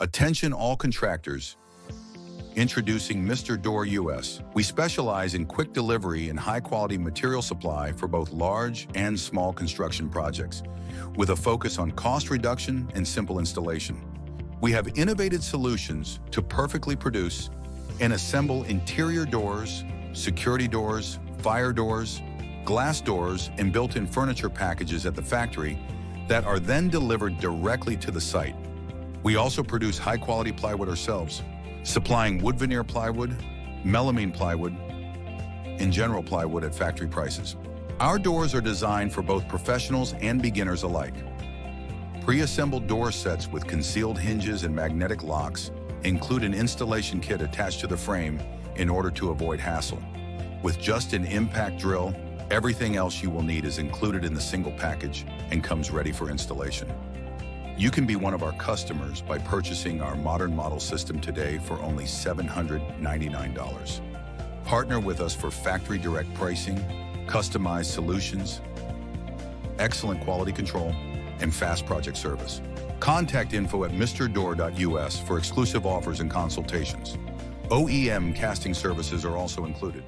Attention all contractors. Introducing Mr. Door US. We specialize in quick delivery and high-quality material supply for both large and small construction projects, with a focus on cost reduction and simple installation. We have innovative solutions to perfectly produce and assemble interior doors, security doors, fire doors, glass doors, and built-in furniture packages at the factory that are then delivered directly to the site. We also produce high-quality plywood ourselves, supplying wood veneer plywood, melamine plywood, and general plywood at factory prices. Our doors are designed for both professionals and beginners alike. Pre-assembled door sets with concealed hinges and magnetic locks include an installation kit attached to the frame in order to avoid hassle. With just an impact drill, everything else you will need is included in the single package and comes ready for installation. You can be one of our customers by purchasing our modern model system today for only $799. Partner with us for factory direct pricing, customized solutions, excellent quality control, and fast project service. Contact info at mrdoor.us for exclusive offers and consultations. OEM casting services are also included.